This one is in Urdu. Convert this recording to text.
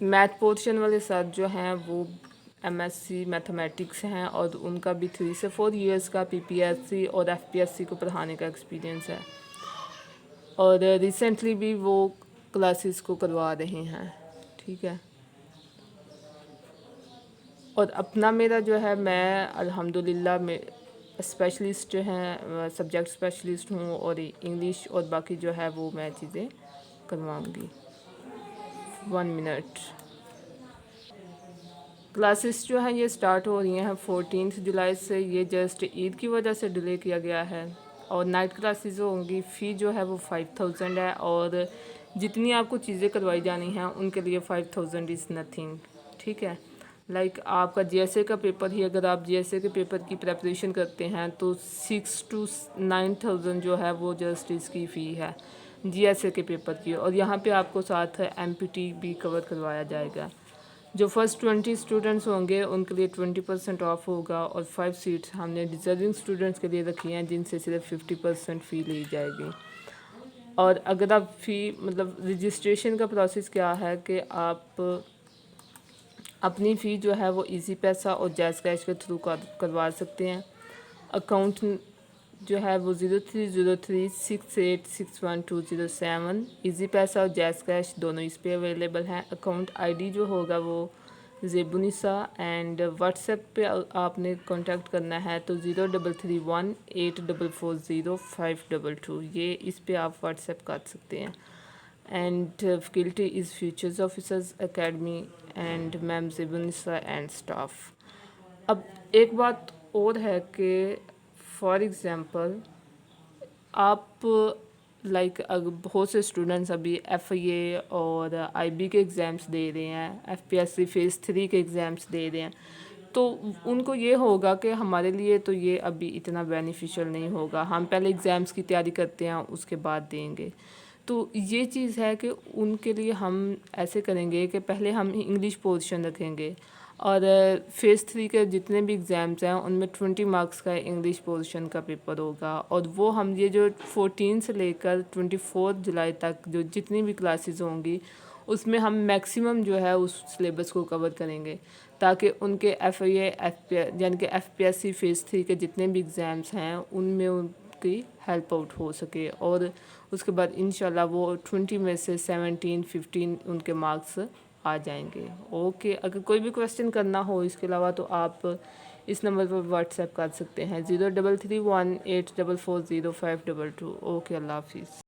میتھ پورشن والے ساتھ جو ہیں وہ ایم ایس سی میتھمیٹکس ہیں اور ان کا بھی 3 سے 4 ایئرس کا پی پی ایس سی اور ایف پی ایس سی کو پڑھانے کا ایکسپیرینس ہے، اور ریسنٹلی بھی وہ کلاسز کو کروا رہے ہیں. ٹھیک ہے. اور اپنا میرا جو ہے میں الحمدللہ میں اسپیشلسٹ ہیں، سبجیکٹ اسپیشلسٹ ہوں، اور انگلش اور باقی جو ہے وہ میں چیزیں کرواؤں گی. 1 منٹ. کلاسز جو ہیں یہ سٹارٹ ہو رہی ہیں 14 جولائی سے. یہ جسٹ عید کی وجہ سے ڈیلے کیا گیا ہے، اور نائٹ کلاسز ہوں گی. فی جو ہے وہ 5000 ہے، اور جتنی آپ کو چیزیں کروائی جانی ہیں ان کے لیے 5000 از نتھنگ. ٹھیک ہے. لائک آپ کا جی ایس اے کا پیپر ہی، اگر آپ جی ایس اے کے پیپر کی پریپریشن کرتے ہیں تو 6 to 9000 جو ہے وہ جسٹ اس کی فی ہے جی ایس اے کے پیپر کی. اور یہاں پہ آپ کو ساتھ ایم پی ٹی بھی کور کروایا جائے گا. جو فرسٹ 20 اسٹوڈنٹس ہوں گے ان کے لیے 20% آف ہوگا، اور 5 سیٹس ہم نے ڈیزرونگ اسٹوڈنٹس کے لیے رکھی ہیں جن سے صرف 50% فی لی جائے گی. اور اگر آپ فی مطلب رجسٹریشن کا پروسیس کیا ہے کہ آپ اپنی فی جو ہے وہ ایزی پیسہ اور جیز کیش کے تھرو کروا سکتے ہیں. اکاؤنٹ جو ہے وہ 03036861 ایزی پیسہ اور جیز کیش دونوں اس پہ اویلیبل ہیں. اکاؤنٹ آئی ڈی جو ہوگا وہ زیبونسا، اینڈ واٹس ایپ پہ آپ نے کانٹیکٹ کرنا ہے تو 0331844052. یہ اس پہ آپ واٹس ایپ کر سکتے ہیں. And faculty as futures officers academy and ma'am Zebunnisa and staff. اب ایک بات اور ہے کہ فار ایگزامپل آپ لائک بہت سے اسٹوڈنٹس ابھی ایف آئی اے اور آئی بی کے ایگزامس دے رہے ہیں، F P S C phase 3 کے ایگزامس دے رہے ہیں، تو ان کو یہ ہوگا کہ ہمارے لیے تو یہ ابھی اتنا بینیفیشل نہیں ہوگا، ہم پہلے ایگزامس کی تیاری کرتے ہیں اس کے بعد دیں گے. تو یہ چیز ہے کہ ان کے لیے ہم ایسے کریں گے کہ پہلے ہم انگلش پورشن رکھیں گے، اور فیز 3 کے جتنے بھی ایگزامس ہیں ان میں 20 مارکس کا انگلش پورشن کا پیپر ہوگا. اور وہ ہم یہ جو 14 سے لے کر 24 جولائی تک جو جتنی بھی کلاسز ہوں گی اس میں ہم میکسیمم جو ہے اس سلیبس کو کور کریں گے، تاکہ ان کے ایف آئی اے یعنی کہ F P S C phase 3 کے جتنے بھی ایگزامس ہیں ان میں ان کی ہیلپ آؤٹ ہو سکے. اور اس کے بعد انشاءاللہ وہ 20 میں سے 17-15 ان کے مارکس آ جائیں گے. اوکے. اگر کوئی بھی کویسچن کرنا ہو اس کے علاوہ تو آپ اس نمبر پر واٹس ایپ کر سکتے ہیں 0331844052. اوکے. اللہ حافظ.